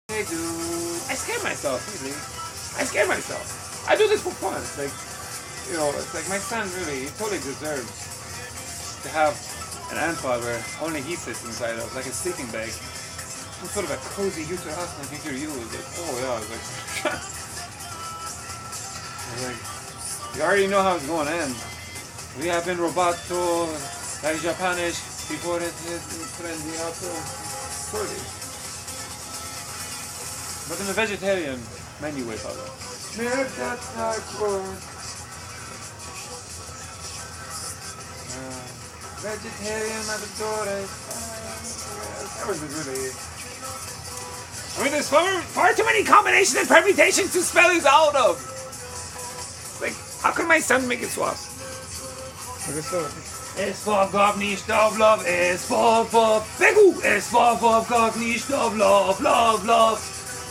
I do. I scare myself, really. I scare myself. I do this for fun. It's like, you know, it's like my son really, he totally deserves to have an antfall where only he sits inside of, like a sleeping bag. Some sort of a cozy you to us and a you to you. It's like, oh yeah, it's like, it's like, you already know how it's going to end. We have been robato, like Japanish, before it is prendiato, sorry. But in a vegetarian menu way, Pablo. Vegetarian matadores. That was really. I mean, there's far too many combinations and permutations to spell it out of. Like, how can my son make it swap? Es for Gott nicht of love, es for Begu, es for Gott nicht of love, love, love.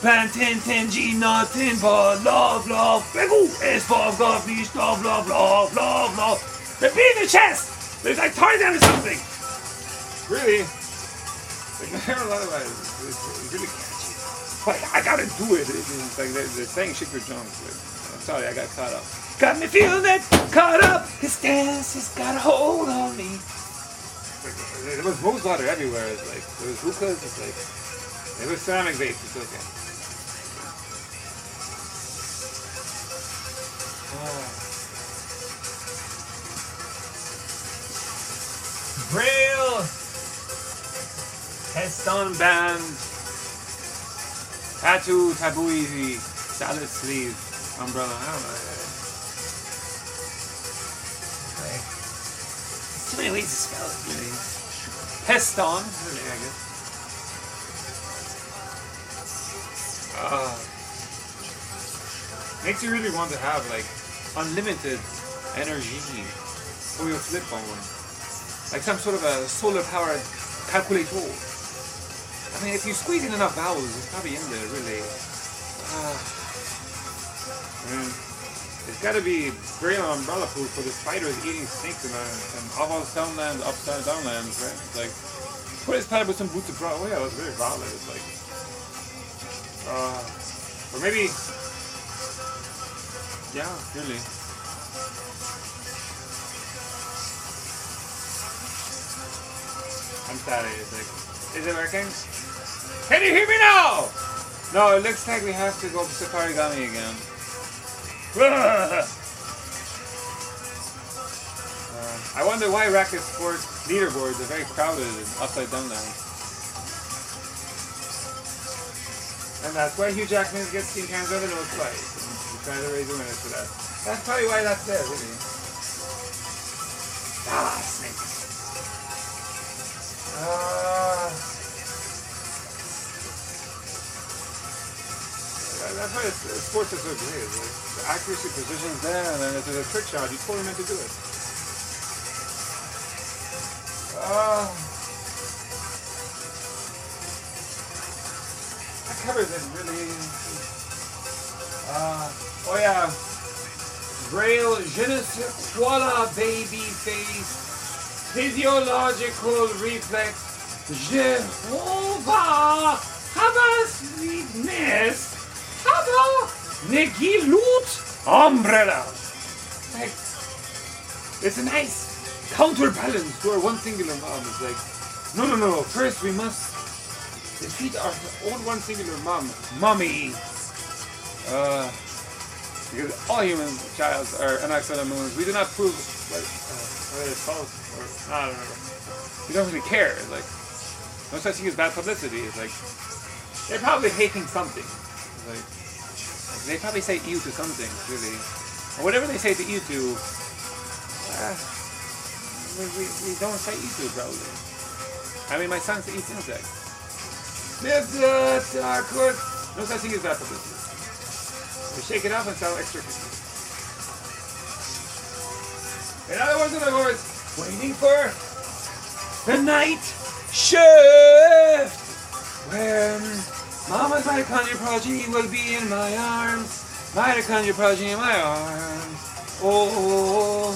Plantin, tingy, nothing but love, love. Begu, es for Gott nicht of love, love, love, love. They're beating the chest. They're like tying down to something. Really? Like, there are a lot of it's really catchy. But I gotta do it. It's like they're saying shit your junk. I'm sorry, I got caught up. Got me feeling that caught up. His dance has got a hold on me. There was rose water everywhere. It's like there was hookahs. It's like there was ceramic vapes. It's okay. Braille Heston band tattoo taboo easy salad sleeve umbrella. I don't know. There's too many ways to spell it, really. Heston, really, I guess. Makes you really want to have like unlimited energy for your flip phone. Like some sort of a solar-powered calculator. I mean, if you squeeze in enough vowels, it's probably in there, really. It's got to be very umbrella proof for the spiders eating snakes in upside downland, upside downlands, right? It's like, put his pad with some boots of brown. Oh yeah, that's very valid. It's like, or maybe, yeah, really. I'm sorry, it's like, is it working? Can you hear me now? No, it looks like we have to go to Safarigami again. I wonder why racket sport leaderboards are very crowded in upside down land. And that's why Hugh Jackman gets seen hands over nose twice. And he's trying to raise awareness for that. That's probably why that's there, really. Ah, snakes. That's why sports is so great. Like, the accuracy, precision is there, and then if there's a trick shot, you totally meant to do it. That covers it really. Oh yeah. Braille, je ne sais quoi la baby face. Physiological reflex. Jehovah, Havas weakness. Hava Negilut umbrella. Like, it's a nice counterbalance to our one singular mom. It's like, no. First we must defeat our own one singular mom, mommy. Because all human childs are anaxona moons. We do not prove whether it's false or I don't know. We don't really care. Like, no such thing as bad publicity. It's like they're probably hating something. It's like they probably say ew to something, really, or whatever they say to ew to. We don't say ew to probably. I mean, my son eats insects. No such thing as bad publicity. We shake it up and sound extra crispy. In other words, waiting for the night shift when Mama's mitochondria progeny will be in my arms. Mitochondria progeny in my arms. Oh.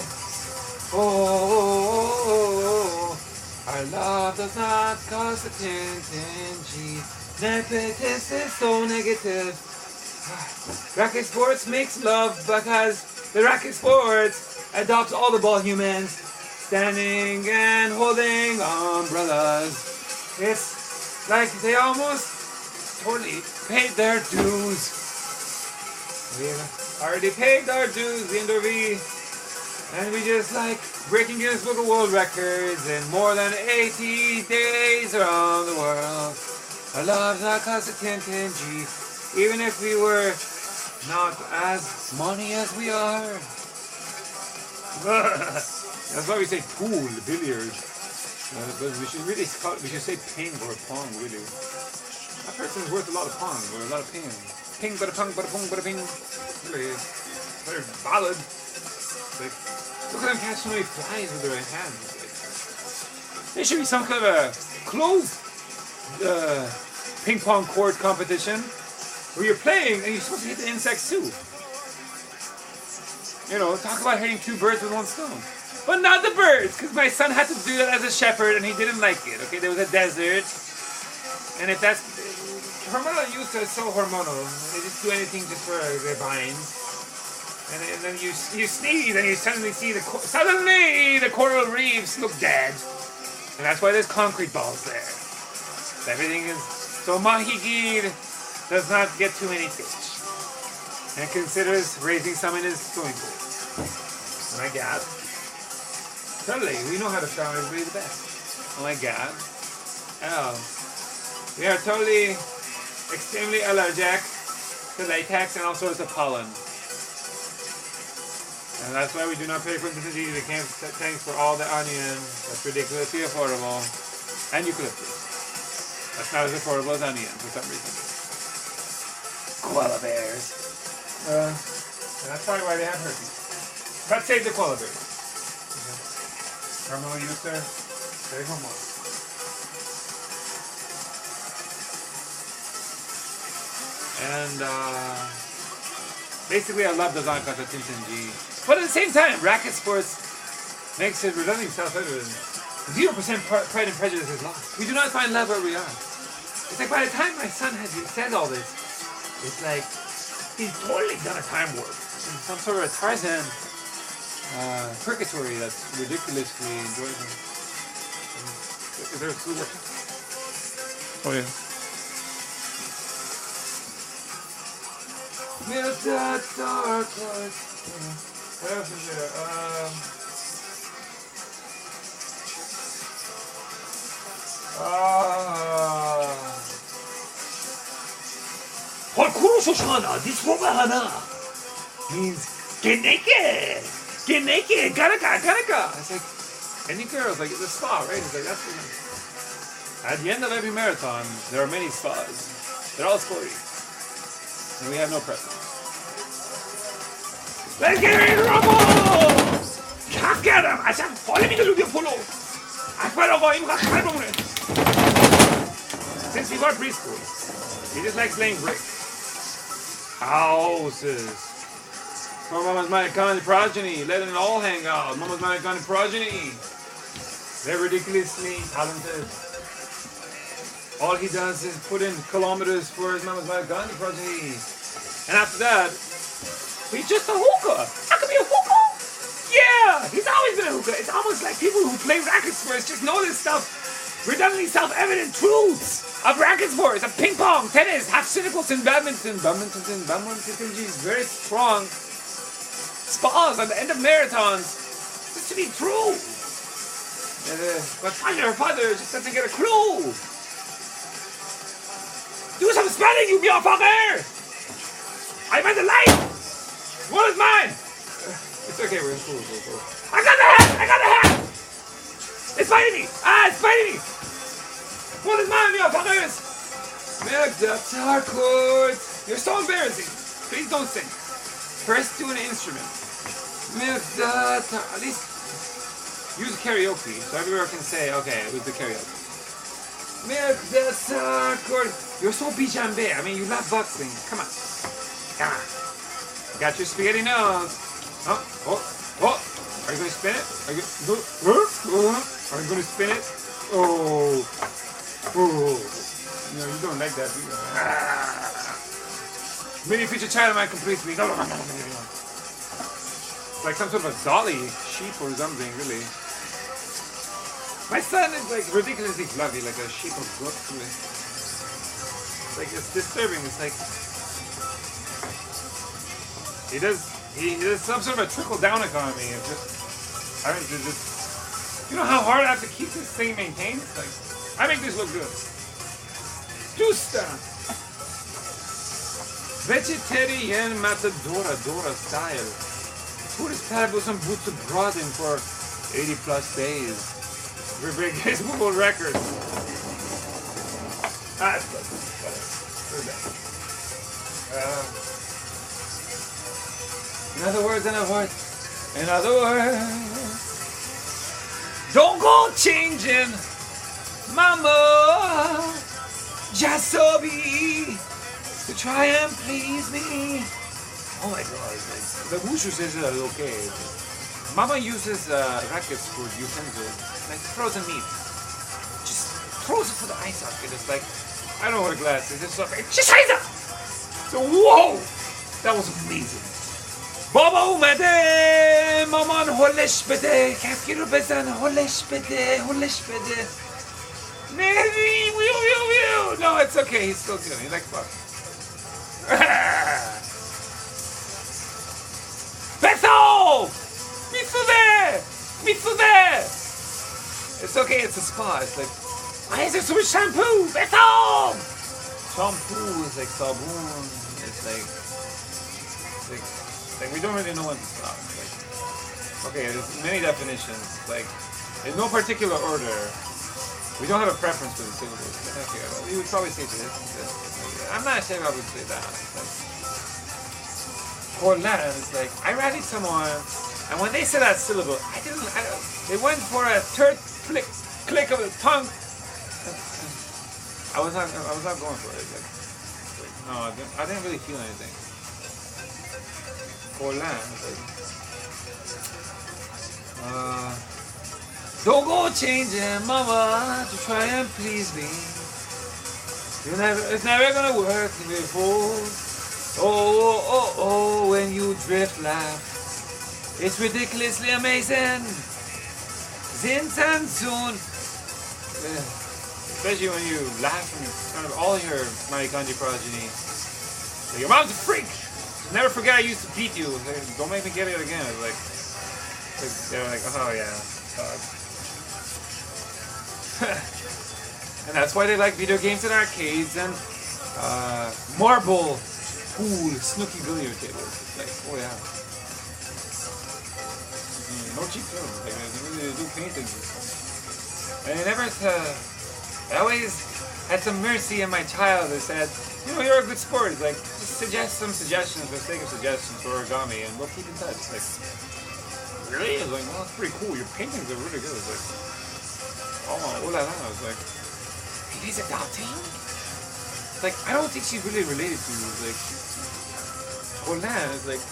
Our love does not cost a contingency. Nepotism is so negative. Racket sports makes love because the racket sports adopts all the ball humans standing and holding umbrellas. It's like they almost totally paid their dues. We've already paid our dues, and we just like breaking Guinness Book of World Records in more than 80 days around the world. Our love's not contingency, even if we were not as money as we are. That's why we say pool, billiard. But we should say ping or pong, really. That person's worth a lot of pong or a lot of ping. Ping, bada pong, bada pong, bada ping. Really, very valid. Like, look at them catch so many flies with their hands. Like, there should be some kind of a closed ping pong court competition where you're playing and you're supposed to hit the insects too. You know, talk about hitting two birds with one stone. But not the birds, because my son had to do that as a shepherd and he didn't like it. Okay, there was a desert, and if that's hormonal youth is so hormonal, they just do anything just for their vines. And then you sneeze and you suddenly see the coral reefs look dead, and that's why there's concrete balls there. Everything is so Mahigir does not get too many fish and considers raising some in his swimming pool. Oh my God. Totally, we know how to shower everybody the best. Oh my God. Oh. We are totally extremely allergic to latex and all sorts of pollen. And that's why we do not pay for the disease. We can't thanks for all the onion. That's ridiculously affordable. And eucalyptus. That's not as affordable as onion for some reason. Koala bears. That's probably why they have herpes. But save the koala bears. Hormonal use there. Very hormonal. And basically I love the Zanka contingency. But at the same time, racket sports makes it redundant self-evident. 0% pride and prejudice is lost. We do not find love where we are. It's like by the time my son has said all this, it's like he's totally done a time warp. In some sort of Tarzan purgatory that's ridiculously enjoyable. Is there a school work? Oh yeah. With that dark light. What else is there? Parkour Shoshana, this Wobahana means get naked. Get naked, garaka. It's like any girls, like the spa, right? It's like that's the, at the end of every marathon, there are many spas. They're all sporty. And we have no presence. Let's get ready to rumble! Can't get him! I said, follow me to do your follow. Since we got preschool, he just likes laying bricks. Houses. For Mama's mitochondrial progeny, let it all hang out. Mama's mitochondrial progeny. They're ridiculously talented. All he does is put in kilometers for his Mama's mitochondrial progeny. And after that, he's just a hookah. How can be a hookah? Yeah, he's always been a hookah. It's almost like people who play racket sports just know this stuff. Redundantly self-evident truths of racket sports, of ping pong, tennis, half cynicals in badminton. Badminton is very strong. Spas at the end of marathons. This to be true. But father just doesn't get a clue. Do some spelling, you fajer! I meant the light! What is mine? It's okay, we're in school. I got the hat! It's biting me! It's biting me! What is mine, fajers? Milk ducks, hardcore. You're so embarrassing. Please don't sing. First do an instrument. Milk ducks, at least use karaoke so everyone can say, okay, it was the karaoke. Milk ducks, hardcore. You're so bijambe. I mean, you love boxing. Come on. Got your spaghetti nose. Oh. Are you going to spin it? Are you going to spin it? Oh. You know, you don't like that, do you? Mini feature child of mine completes me. Like some sort of a dolly sheep or something, really. My son is like ridiculously fluffy, like a sheep of goat. It's like, it's disturbing. It's like he does some sort of a trickle down economy. It's just, I mean, it's just, you know how hard I have to keep this thing maintained? It's like, I make this look good. Justa. Vegetarian matadora style. Tourist pad with some boots of broaden for 80 plus days. We break his world record. That's good. In other words, don't go changing, mama, just so be to try and please me. Oh my god, the wushu says it's okay. Mama uses rackets for utensils, like frozen meat. Just throws it for the ice socket. It's like, I don't know what a glass is. It's like, so whoa, that was amazing. Baba umede, maman holesh bede, kafkiru bezan holesh bede. No, it's okay. He's still good. He likes fuck. Beto! Mitsude! It's okay, it's a spa. It's like, why is there so much shampoo? Beto! Shampoo is like sabun. It's like we don't really know when to stop. Like, okay, there's many definitions. Like, in no particular order. We don't have a preference for the syllables. But okay, well, we would probably say this. I'm not sure I would say that. Corlan is like, I rallied someone, and when they said that syllable, they went for a third click of the tongue. I was not going for it. Like, no, I didn't really feel anything. Corlan is like, don't go changing, mama, to try and please me. It's never gonna work before. Oh, when you drift laugh. It's ridiculously amazing. Zintan soon. Especially when you laugh in front of all your Marikandi progeny. Your mom's a freak. Never forget I used to beat you. Don't make me get it again. They're like, oh yeah. And that's why they like video games and arcades and marble pool, snooky billiard tables. It's like, oh yeah. No cheap films. Like, they do paintings. And I always had some mercy in my child that said, you know, you're a good sport. It's like, just suggest some suggestions for the sake of suggestions for origami and we'll keep in touch. Like, really? I was like, well, that's pretty cool. Your paintings are really good. It's like, oh la la. I was like, he's adopting? Like, I don't think she's really related to you. It's like, Corlan is like,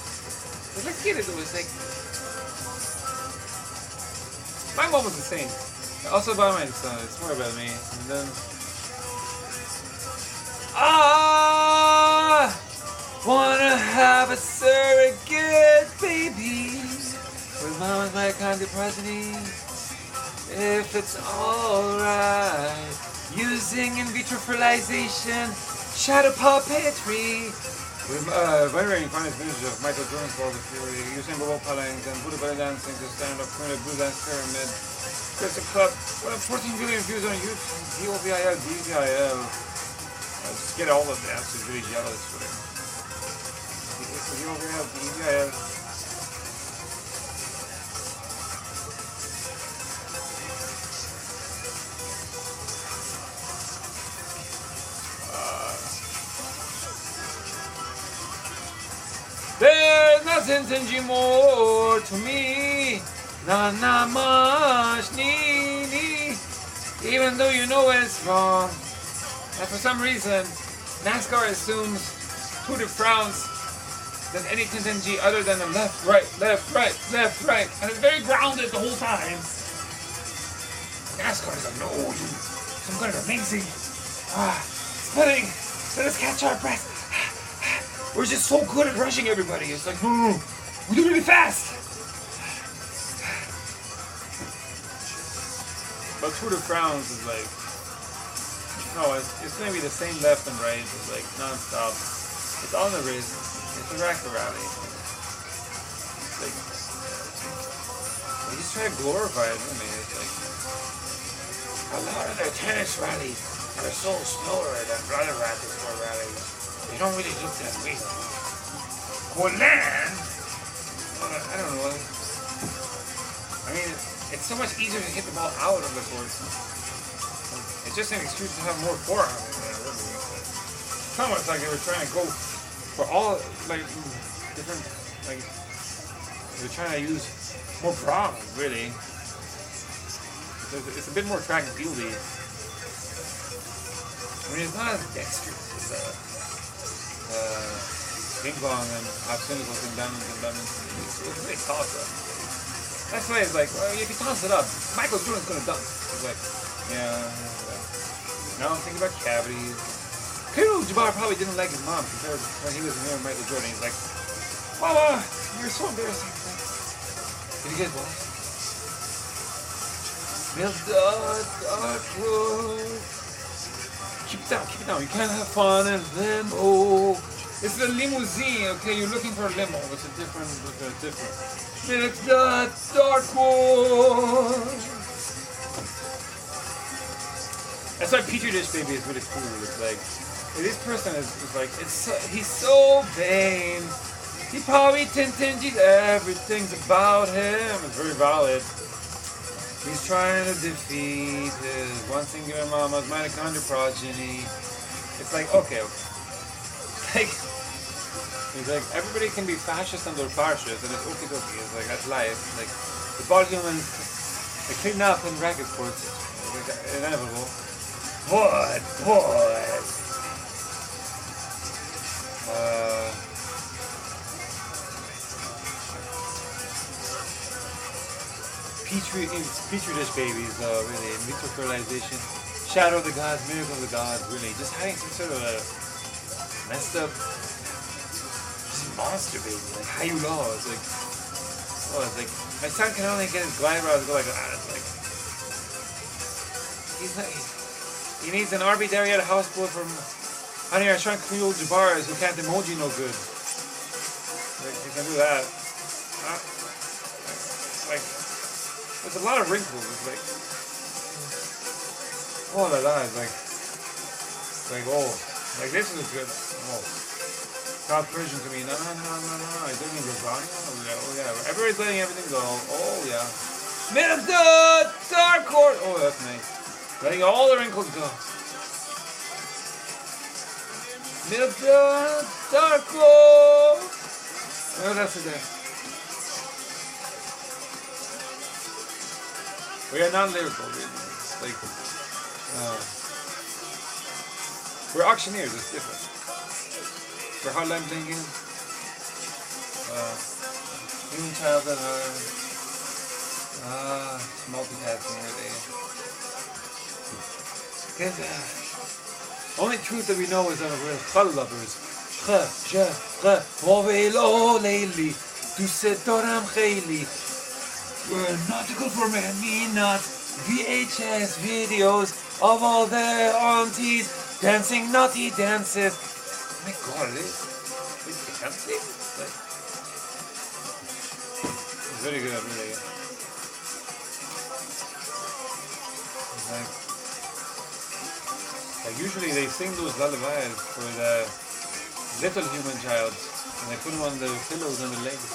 let's get it though. It's like, my mom was the same. Also about my son. It's more about me. And then, wanna have a surrogate baby with mama's my kind of progeny. If it's alright, using in vitro fertilization, shadow puppetry, with venerating finest vintage of Michael Jordan's Ball of Fury, using bubble pullings and Buddha belly dancing to stand up primitive blue dance pyramid, Crystal Cup, 14 billion views on YouTube, DOVIL, DVIL. Just get all of that, so really jealous for it. DOVIL, DVIL. There's nothing more to me, not much need, even though you know it's wrong. And for some reason, NASCAR assumes Tour de France than any contingency other than the left, right, and it's very grounded the whole time. NASCAR is like, no, some kind of amazing, spinning. Let us catch our breath. We're just so good at rushing everybody. It's like, no. We do it really fast. But Tour de France is like, no, it's going to be the same left and right. It's like non-stop. It's on the wrist. It's a racket rally. It's like, they just try to glorify it. I mean, it's like, a lot of their tennis rallies are so slower than other racket sport rallies. They don't really look that big. Holland, I don't know. I mean, it's so much easier to hit the ball out of the court. It's just an excuse to have more forehand in there, really. It's almost like they were trying to go for all, like, different, like, they're trying to use more prongs, really. It's a bit more track and fieldy. I mean, it's not as dexterous as ping pong and obstacles and diamonds and diamonds. It's really toss up. That's why it's like, well, if you toss it up, Michael Jordan's gonna dunk. It's like, yeah. Now I'm thinking about cavities. Kareem Jabbar probably didn't like his mom compared to when he was near Michael Jordan. He's like, Mama, you're so embarrassing. Did you guys watch? Milk dark road. Keep it down. You can't have fun and limo. It's a limousine, okay? You're looking for a limo. It's a different. Milk dark road. That's why Petri Dish Baby is really cool. It's like, this person is like, he's so vain. He probably tinges everything's about him. It's very valid. He's trying to defeat his one singular mama's mitochondrial progeny. It's like, okay. Like, he's like, everybody can be fascist and they're fascist, and it's okay. It's like, that's life. Like, the ball humans, they clean up in racket sports. It's like inevitable. What? Petri dish babies, really, in vitro fertilization, shadow of the gods, miracle of the gods, really, just having some sort of a messed up, just monster baby, like Hayu Law. It's like, my son can only get his glide rods go like that. It's like, he needs an RB Dairy at a hospital from Honey, I shrunk Kareem Jabbar who can't emoji no good. Like, he can do that. Like, there's a lot of wrinkles. It's like, oh la la. It's like, oh, like this is good. Oh, South Persian to me. No. I didn't mean lasagna. Oh yeah. Everybody's letting everything go. Oh yeah. Milk the dark horse. Oh, that's nice. Letting all the wrinkles go. Milk the dark horse. Oh, that's it there. We are not lyrical, really. Like, we're auctioneers, it's different. We're hardline thinking. Human child that are multitasking every day. Only truth that we know is that we're chal lovers. We're nautical for me, not VHS videos of all their aunties dancing naughty dances. Oh my god, it's dancing? It's very good, really. Like usually they sing those lullabies for the little human child, and they put them on the pillows and the legs.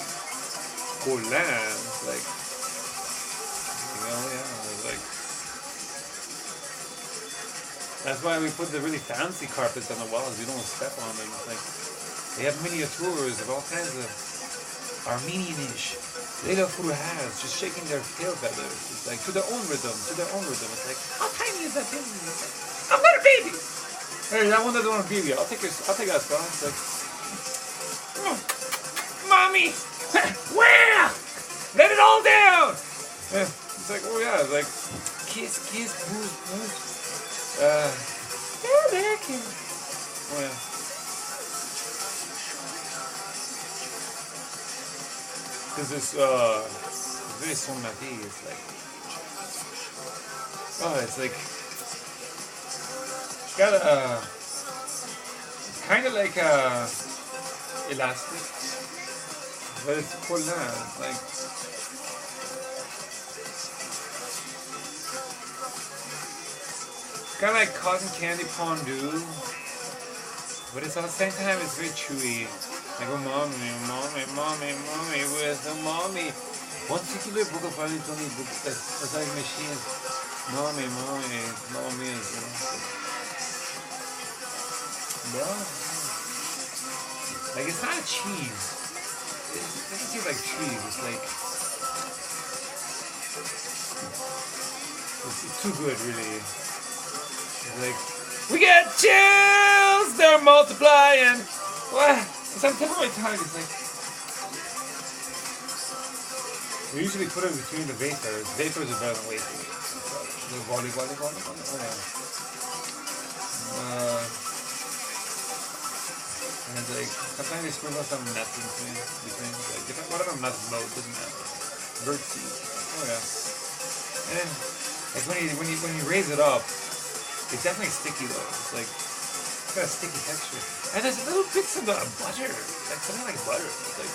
Oh, land, like. Oh yeah, like that's why we put the really fancy carpets on the walls. We don't step on them. It's like they have miniatures of all kinds of Armenian-ish little has just shaking their tail feathers. It's like to their own rhythm. It's like, how tiny is that baby? It's like, I'm not a baby. Hey, that one doesn't want a baby. I'll take that spot. It's like, oh, mommy, where? Let it all down. Yeah. It's like, oh yeah, it's like, kiss, booze. Oh yeah. Because this very son maté is like, oh, it's like got a kind of like a elastic, but it's cool now. It's like kind of like cotton candy fondue, but it's at the same time it's very chewy. Like a mommy with a mommy. One particular book of only books that's like machines. Mommy is bro. Like it's not a cheese. It doesn't taste like cheese. It's like it's too good, really. It's like we get chills. They're multiplying. What? So I'm telling my time. It's like we usually put it between the wafers. Wafers are better than wafers. The volley. Oh yeah. And it's like sometimes they sprinkle some nuts in between like different whatever nuts blow, it doesn't matter. Bird seed. Oh yeah. And like when you raise it up, it's definitely sticky though. It's like it's got a sticky texture. And there's little bits of butter, like something like butter. It's like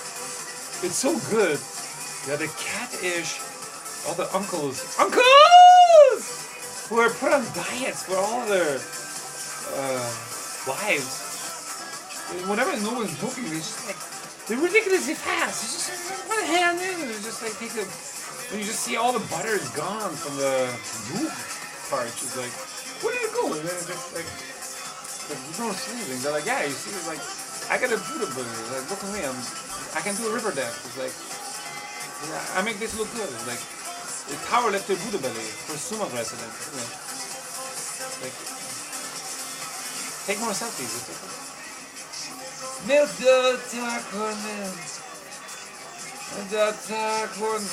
it's so good that the cat-ish, all the uncles who are put on diets for all their wives. Whenever no one's cooking, they're ridiculously fast. It's just like one hand in, and it's just like take the. And you just see all the butter is gone from the root part. It's like, where did it go? And then it's just like no sleeving. They're like, yeah, you see, it's like I got a Buddha burger. Like, look at me, I can do a river dance. It's like, yeah, I make this look good. It's like the power lifter Buddha belly for sumo residents. You know. Like, take more selfies. It's okay. Milk the taco,